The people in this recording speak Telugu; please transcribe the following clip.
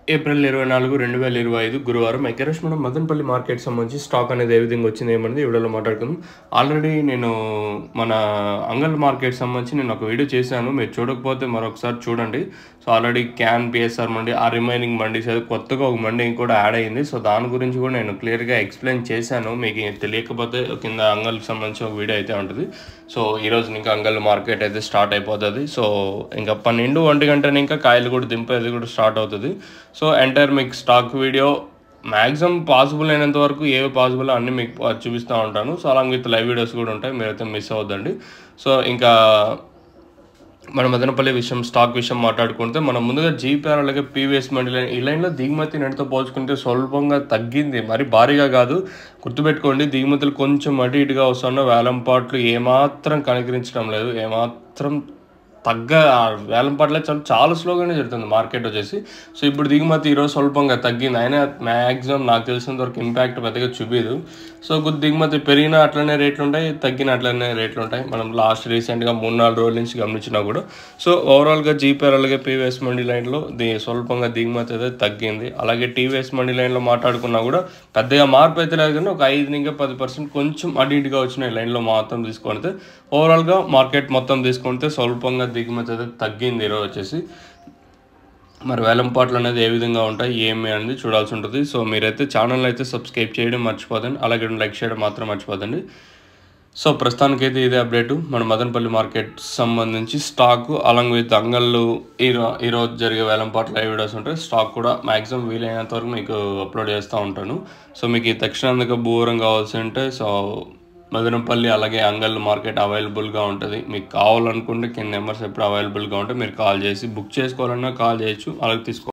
ఏప్రిల్ 24, 2025 గురువారం ఎకరేష్ మనం మదనపల్లి మార్కెట్ సంబంధించి స్టాక్ అనేది ఏ విధంగా వచ్చింది ఏమన్నది ఈ వీడియోలో మాట్లాడుకుందాం. ఆల్రెడీ నేను మన అంగల్ మార్కెట్ సంబంధించి నేను ఒక వీడియో చేశాను. మీరు చూడకపోతే మరొకసారి చూడండి. సో ఆల్రెడీ క్యాన్ పిఎస్ఆర్ మండి, ఆ రిమైనింగ్ మండీస్ అయితే కొత్తగా ఒక మండి కూడా యాడ్ అయ్యింది. సో దాని గురించి కూడా నేను క్లియర్గా ఎక్స్ప్లెయిన్ చేశాను. మీకు తెలియకపోతే కింద అంగల్కి సంబంధించి ఒక వీడియో అయితే ఉంటుంది. సో ఈరోజు ఇంకా అంగల్ మార్కెట్ అయితే స్టార్ట్ అయిపోతుంది. సో ఇంకా 12-1 గంటని ఇంకా కాయలు కూడా దింపేది కూడా స్టార్ట్ అవుతుంది. సో ఎంటైర్ మీకు స్టాక్ వీడియో మ్యాక్సిమం పాసిబుల్ అయినంత వరకు ఏవి పాసిబుల్ అన్నీ మీకు చూపిస్తూ ఉంటాను. So along with live videos కూడా ఉంటాయి, మీరైతే మిస్ అవ్వద్దండి. సో ఇంకా మన మదనపల్లి స్టాక్ విషయం మాట్లాడుకుంటే మనం ముందుగా జీపీఆర్ అలాగే పీవీఎస్ మండి లైన్, ఈ లైన్లో దిగుమతి నెలతో పోల్చుకుంటే స్వల్పంగా తగ్గింది, మరి భారీగా కాదు. గుర్తుపెట్టుకోండి, దిగుమతులు కొంచెం అటు ఇటుగా వస్తున్న వేలంపాట్లు ఏమాత్రం కనికరించడం లేదు, ఏమాత్రం వేలంపాట్లే చాలా స్లోగానే జరుగుతుంది మార్కెట్ వచ్చేసి. సో ఇప్పుడు దిగుమతి ఈరోజు స్వల్పంగా తగ్గింది, అయినా మ్యాక్సిమం నాకు తెలిసినంత వరకు ఇంపాక్ట్ పెద్దగా చూపించదు. సో దిగుమతి పెరిగినా అట్లనే రేట్లు ఉంటాయి, తగ్గిన అట్లనే రేట్లు ఉంటాయి. మనం రీసెంట్గా 3-4 రోజుల నుంచి గమనించినా కూడా. సో ఓవరాల్గా జీపీఆర్ అలాగే పీవీఎస్ మండి లైన్లో స్వల్పంగా దిగుమతి అయితే తగ్గింది. అలాగే టీవీఎస్ మండి లైన్లో మాట్లాడుకున్నా కూడా పెద్దగా మార్పు అయితే లేదు, కానీ ఒక 5-10% కొంచెం అటు ఇటుగా వచ్చిన లైన్లో మాత్రం తీసుకుంటే ఓవరాల్గా మార్కెట్ మొత్తం తీసుకుంటే స్వల్పంగా దిగుమతి అయితే తగ్గింది ఈరోజు వచ్చేసి. మరి వేలంపాట్లు అనేది ఏ విధంగా ఉంటాయి ఏమి అనేది చూడాల్సి ఉంటుంది. సో మీరైతే ఛానల్ అయితే సబ్స్క్రైబ్ చేయడం మర్చిపోదండి, అలాగే లైక్ చేయడం మాత్రం మర్చిపోదండి. సో ప్రస్తుతానికైతే ఇదే అప్డేటు మన మదనపల్లి మార్కెట్ సంబంధించి స్టాకు అలాంగ్ విత్ అంగళ్ళు ఈరోజు జరిగే వేలంపాట్లు లైవ్ వీడియోస్ ఉంటాయి. స్టాక్ కూడా మ్యాక్సిమం వీలైనంత వరకు మీకు అప్లోడ్ చేస్తూ ఉంటాను. సో మీకు ఈ తక్షణంగా భూరం కావాల్సి ఉంటే సో మదనపల్లి అలాగే అంగల్ మార్కెట్ అవైలబుల్గా ఉంటుంది. మీకు కావాలనుకుంటే కింద నెంబర్స్ ఎప్పుడు అవైలబుల్గా ఉంటే మీరు కాల్ చేసి బుక్ చేసుకోవాలన్నా కాల్ చేయొచ్చు, అలాగే తీసుకో.